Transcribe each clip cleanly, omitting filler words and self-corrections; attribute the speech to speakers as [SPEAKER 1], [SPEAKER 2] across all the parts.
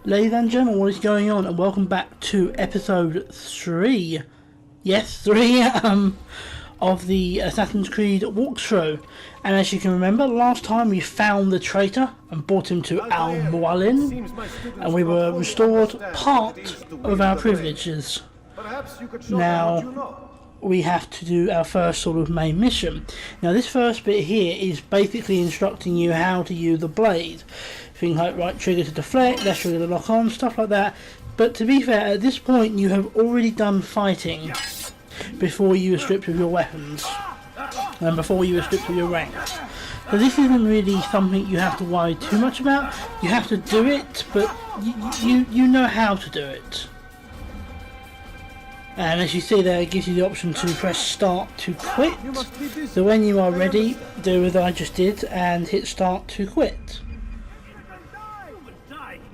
[SPEAKER 1] Ladies and gentlemen, what is going on, and welcome back to episode 3. Yes, 3 of the Assassin's Creed walkthrough. And as you can remember, last time we found the traitor and brought him to Al Muallim, and we were restored part of our privileges. Now we have to do our first sort of main mission. Now this first bit here is basically instructing you how to use the blade. Things like right trigger to deflect, left trigger to lock on, stuff like that. But to be fair, at this point you have already done fighting before you were stripped of your weapons and before you were stripped of your ranks. So this isn't really something you have to worry too much about. You have to do it, but you know how to do it. And as you see there, it gives you the option to press start to quit. So when you are ready, do as I just did and hit start to quit.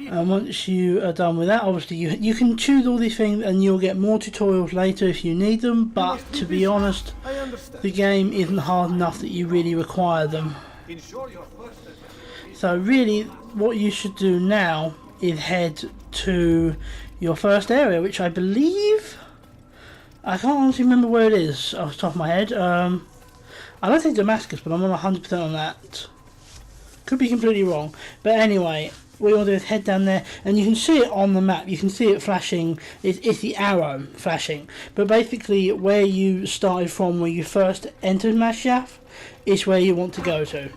[SPEAKER 1] And once you are done with that, obviously you can choose all these things and you'll get more tutorials later if you need them, but to be honest, the game isn't hard enough that you really require them. So really what you should do now is head to your first area, which I believe, I can't honestly remember where it is off the top of my head. I don't think Damascus, but I'm not 100% on that. Could be completely wrong, but anyway, what you want to do is head down there, and you can see it on the map. You can see it flashing. It's the arrow flashing. But basically, where you started from, where you first entered Mashyaf, is where you want to go to.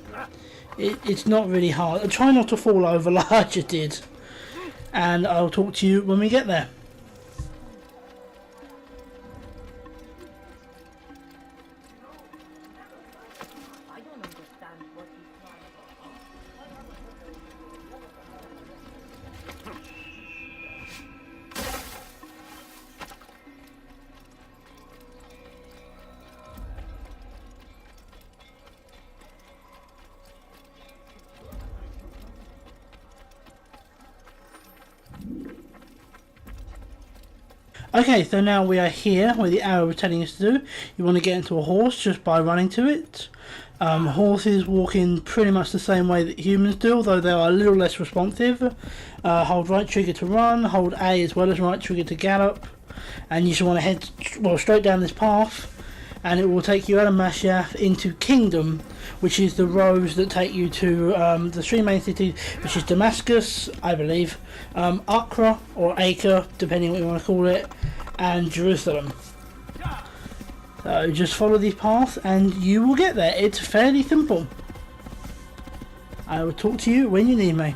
[SPEAKER 1] It's not really hard. Try not to fall over like I just did, and I'll talk to you when we get there. Okay, so now we are here where the arrow was telling us to do. You want to get into a horse just by running to it. Horses walk in pretty much the same way that humans do, although they are a little less responsive. Hold right trigger to run, hold A as well as right trigger to gallop, and you just want to head straight down this path, and it will take you out of Mashyaf into Kingdom, which is the roads that take you to the three main cities, which is Damascus, I believe, Acre or Acre, depending what you want to call it, and Jerusalem. So just follow these paths and you will get there. It's fairly simple. I will talk to you when you need me.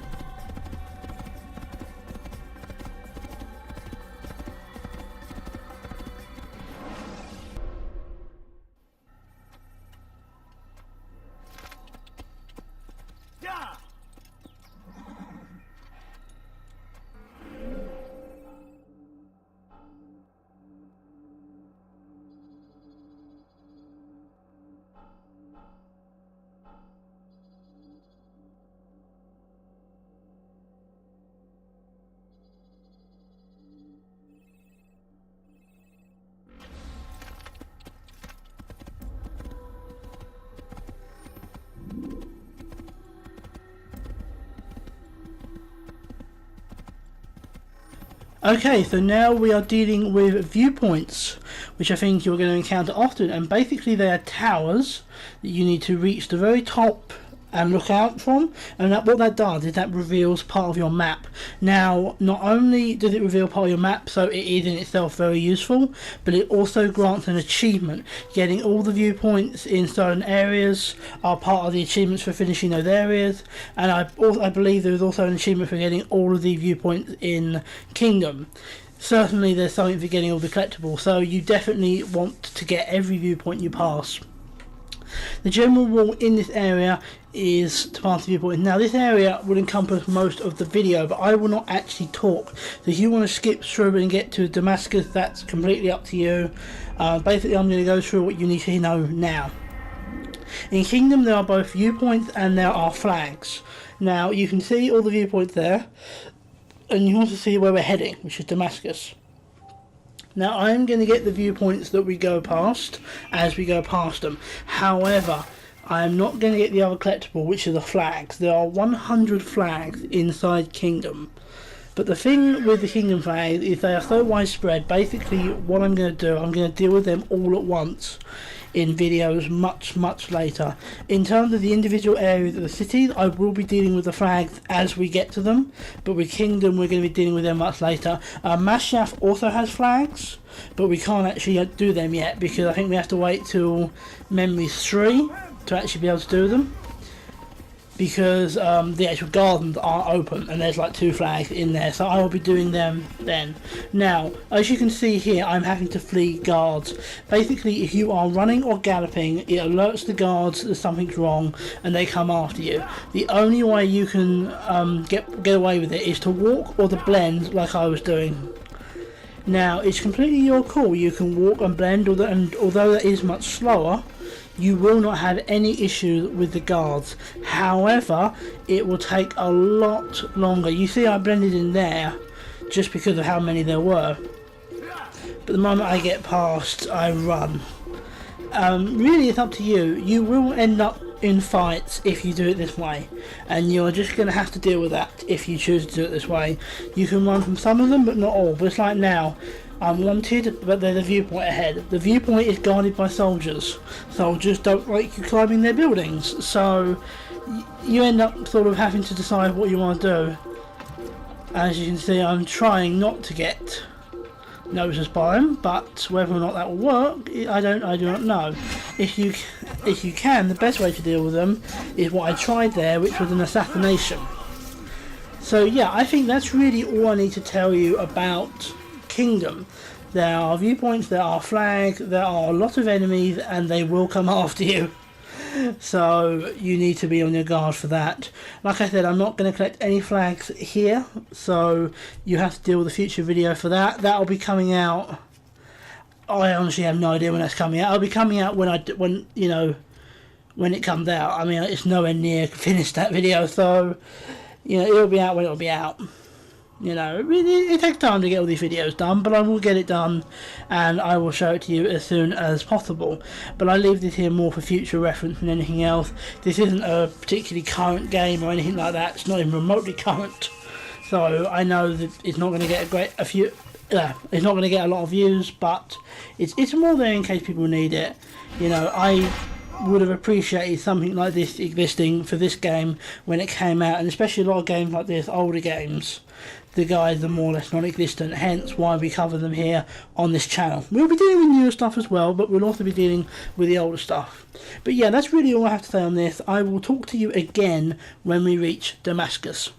[SPEAKER 1] Okay, so now we are dealing with viewpoints, which I think you're going to encounter often, and basically they are towers that you need to reach the very top and look out from, and what that does is that reveals part of your map. Now, not only does it reveal part of your map, so it is in itself very useful, but it also grants an achievement. Getting all the viewpoints in certain areas are part of the achievements for finishing those areas, and I believe there is also an achievement for getting all of the viewpoints in Kingdom. Certainly there's something for getting all the collectibles, so you definitely want to get every viewpoint you pass. The general rule in this area is to pass the viewpoint. Now this area will encompass most of the video, but I will not actually talk. So if you want to skip through and get to Damascus, that's completely up to you. Basically I'm going to go through what you need to know now. In Kingdom there are both viewpoints and there are flags. Now you can see all the viewpoints there, and you want to see where we're heading, which is Damascus. Now I'm going to get the viewpoints that we go past as we go past them. However, I am not going to get the other collectible, which are the flags. There are 100 flags inside Kingdom. But the thing with the kingdom flags is they are so widespread. Basically, what I'm going to do, I'm going to deal with them all at once in videos much later. In terms of the individual areas of the cities, I will be dealing with the flags as we get to them, but with Kingdom we're going to be dealing with them much later. Mashaf also has flags, but we can't actually do them yet because I think we have to wait till Memories 3 to actually be able to do them, because the actual gardens aren't open and there's like 2 flags in there, so I will be doing them then. Now, as you can see here, I'm having to flee guards. Basically, if you are running or galloping, it alerts the guards that something's wrong and they come after you. The only way you can get away with it is to walk or to blend like I was doing. Now, it's completely your call. You can walk and blend, and although that is much slower, you will not have any issues with the guards. However, it will take a lot longer. You see I blended in there just because of how many there were. But the moment I get past, I run. Really, it's up to you. You will end up in fights if you do it this way. And you're just going to have to deal with that if you choose to do it this way. You can run from some of them, but not all. But it's like now. I'm wanted, but there's a viewpoint ahead. The viewpoint is guarded by soldiers. Soldiers don't like you climbing their buildings, so you end up sort of having to decide what you want to do. As you can see, I'm trying not to get noticed by them, but whether or not that will work, I do not know. If you can, the best way to deal with them is what I tried there, which was an assassination. So yeah, I think that's really all I need to tell you about Kingdom. There are viewpoints, there are flags, there are a lot of enemies, and they will come after you. So you need to be on your guard for that. Like I said, I'm not going to collect any flags here, so you have to deal with a future video for that. That'll be coming out. I honestly have no idea when that's coming out. It'll be coming out when it comes out. I mean, it's nowhere near finished, that video, so it'll be out when it'll be out. It takes time to get all these videos done, but I will get it done and I will show it to you as soon as possible. But I leave this here more for future reference than anything else. This isn't a particularly current game or anything like that. It's not even remotely current, so I know that it's not going to get it's not going to get a lot of views, but it's more there in case people need it. I would have appreciated something like this existing for this game when it came out, and especially a lot of games like this, older games. The guys are more or less non-existent, hence why we cover them here on this channel. We'll be dealing with newer stuff as well, but we'll also be dealing with the older stuff. But yeah, that's really all I have to say on this. I will talk to you again when we reach Damascus.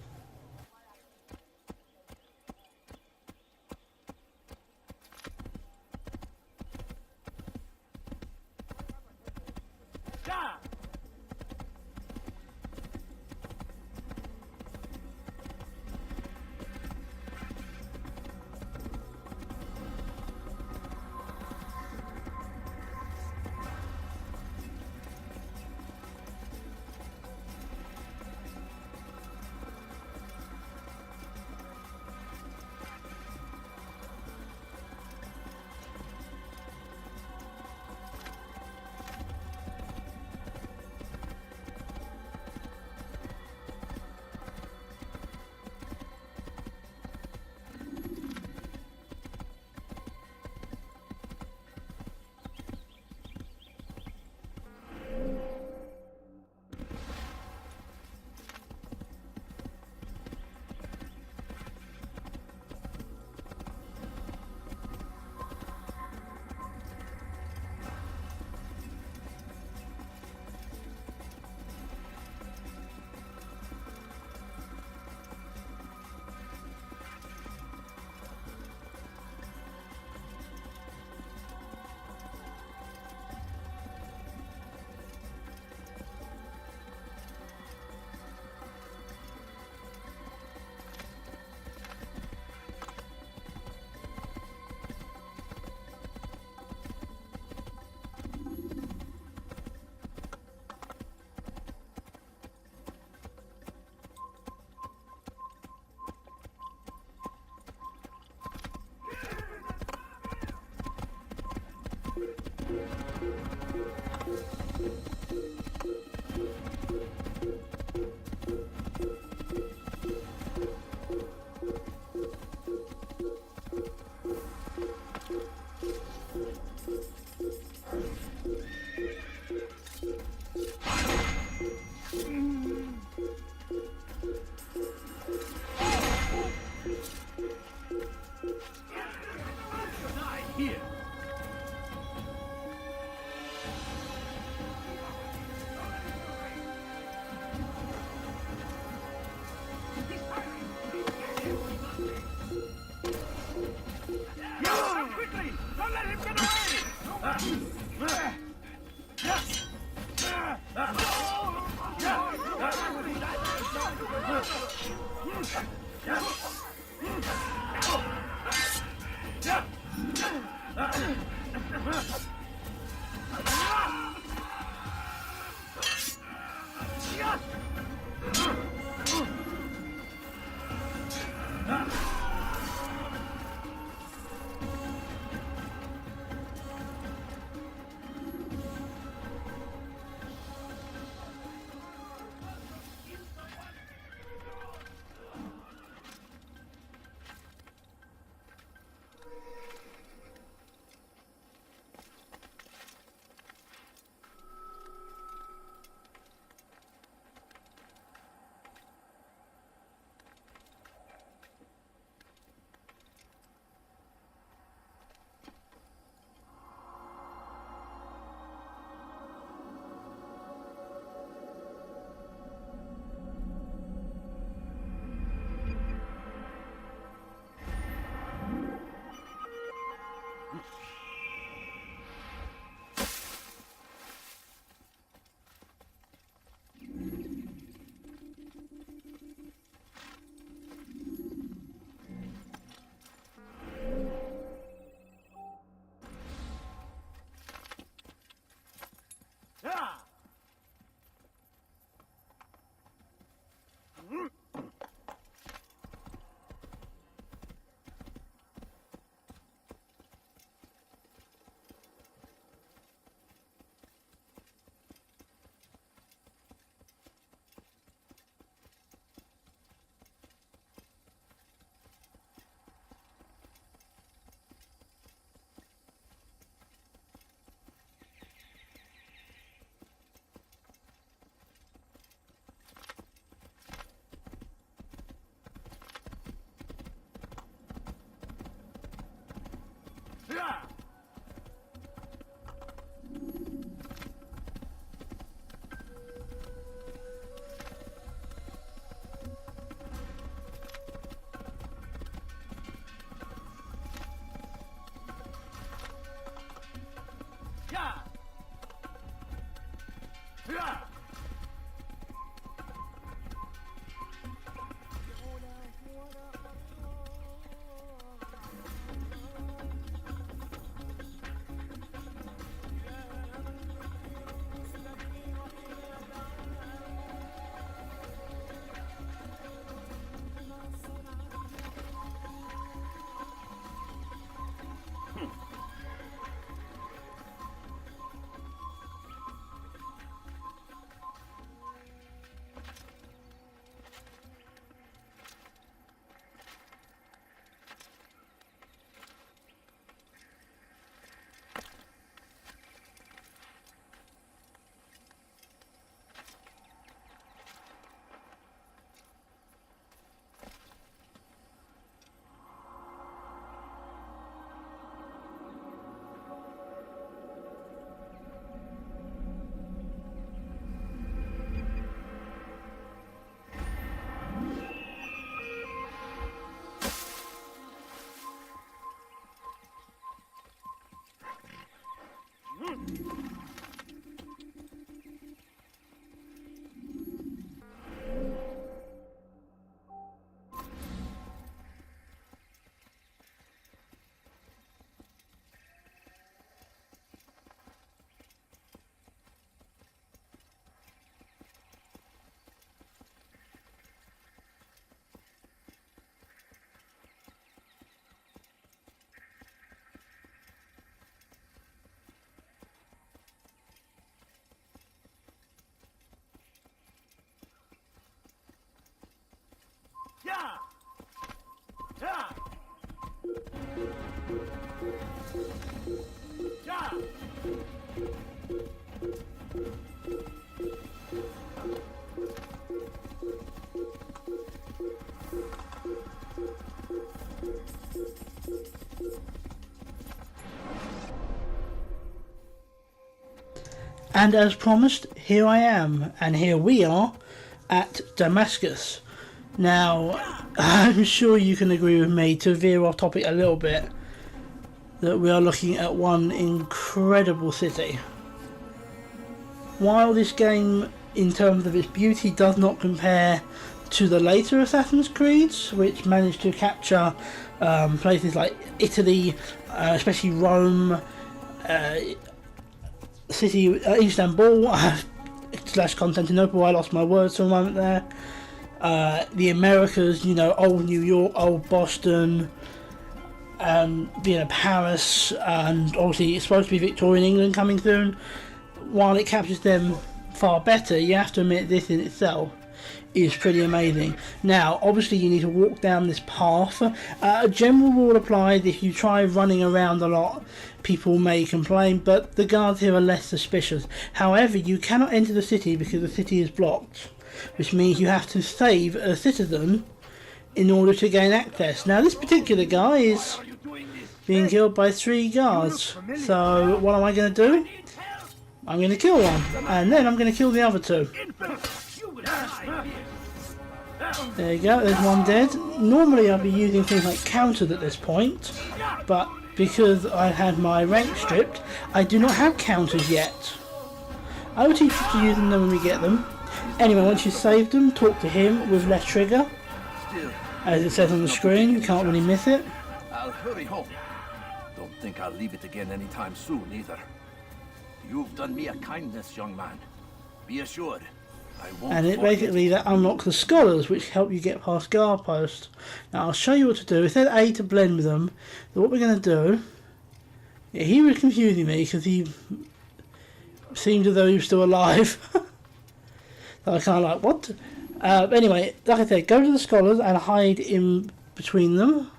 [SPEAKER 2] Die here! Quickly! Don't let him get away! Yeah! Yeah! Yeah!
[SPEAKER 1] And as promised, here I am, and here we are at Damascus. Now, I'm sure you can agree with me, to veer off topic a little bit, that we are looking at one incredible city. While this game, in terms of its beauty, does not compare to the later Assassin's Creeds, which managed to capture places like Italy, especially Rome, Istanbul, / Constantinople, I lost my words for a moment there, the Americas, you know, old New York, old Boston, Paris, and obviously it's supposed to be Victorian England coming soon. While it captures them far better, you have to admit this in itself is pretty amazing. Now, obviously you need to walk down this path. A general rule applies: if you try running around a lot, people may complain, but the guards here are less suspicious. However, you cannot enter the city because the city is blocked, which means you have to save a citizen in order to gain access. Now, this particular guy is being killed by 3 guards. So, what am I going to do? I'm going to kill one, and then I'm going to kill the other 2. There you go, there's one dead. Normally I'd be using things like counters at this point, but because I had my rank stripped, I do not have counters yet. I will teach you to use them when we get them. Anyway, once you've saved them, talk to him with left trigger. As it says on the screen, you can't really miss it.
[SPEAKER 3] I'll hurry home. Don't think I'll leave it again anytime soon either. You've done me a kindness, young man. Be assured, I won't.
[SPEAKER 1] And it basically that unlocks the scholars, which help you get past guard posts. Now I'll show you what to do. It said A to blend with them. So what we're going to do... Yeah, he was confusing me because he seemed as though he was still alive. So I kind of like, what? Anyway, like I said, go to the scholars and hide in between them.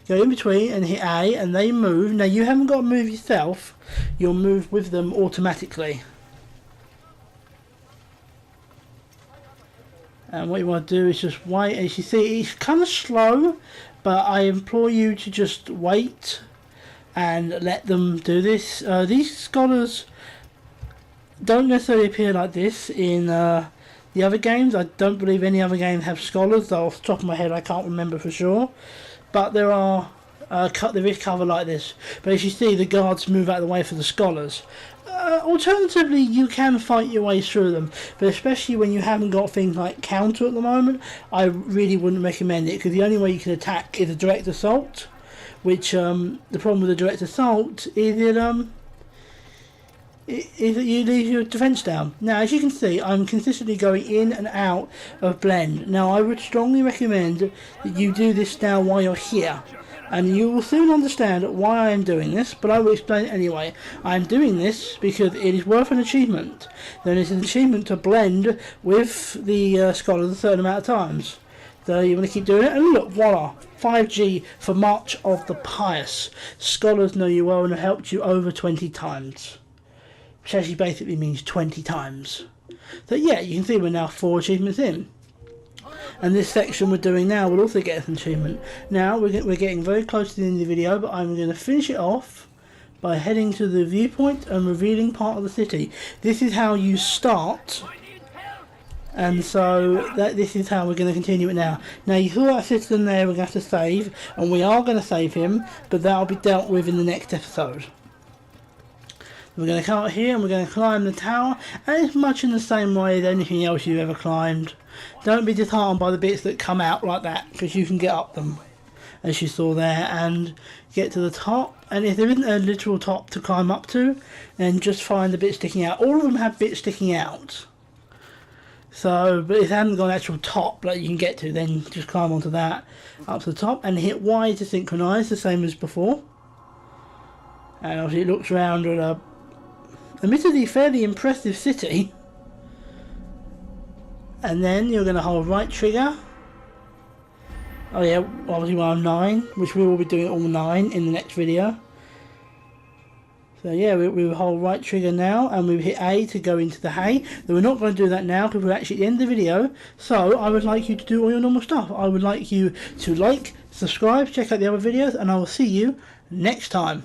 [SPEAKER 1] Go in between and hit A, and they move. Now you haven't got to move yourself, you'll move with them automatically. And what you want to do is just wait. As you see, it's kind of slow, but I implore you to just wait and let them do this. These scholars don't necessarily appear like this in the other games. I don't believe any other game have scholars, though off the top of my head I can't remember for sure. But there are there is cover like this. But as you see, the guards move out of the way for the scholars. Alternatively, you can fight your way through them, but especially when you haven't got things like counter at the moment, I really wouldn't recommend it, because the only way you can attack is a direct assault, which the problem with a direct assault is that you leave your defense down. Now, as you can see, I'm consistently going in and out of blend. Now, I would strongly recommend that you do this now while you're here, and you will soon understand why I am doing this, but I will explain it anyway. I am doing this because it is worth an achievement. Then it's an achievement to blend with the scholars a certain amount of times. So you want to keep doing it, and look, voila, 5G for March of the Pious. Scholars know you well and have helped you over 20 times. Which actually basically means 20 times. So yeah, you can see we're now 4 achievements in. And this section we're doing now will also get us an achievement. Now we're getting very close to the end of the video, but I'm going to finish it off by heading to the viewpoint and revealing part of the city. This is how you start, and so this is how we're going to continue it now. Now you saw that citizen there we're going to have to save, and we are going to save him, but that will be dealt with in the next episode. We're going to come out here and we're going to climb the tower, and it's much in the same way as anything else you've ever climbed. Don't be disheartened by the bits that come out like that, because you can get up them, as you saw there, and get to the top. And if there isn't a literal top to climb up to, then just find the bit sticking out. All of them have bits sticking out. So, but if they haven't got an actual top that you can get to, then just climb onto that, up to the top, and hit Y to synchronise, the same as before. And obviously it looks around at a admittedly fairly impressive city. And then you're going to hold right trigger. Oh yeah, obviously we're on 9, which we will be doing all 9 in the next video. So yeah, we will hold right trigger now, and we hit A to go into the hay. But we're not going to do that now because we're actually at the end of the video. So I would like you to do all your normal stuff. I would like you to like, subscribe, check out the other videos, and I will see you next time.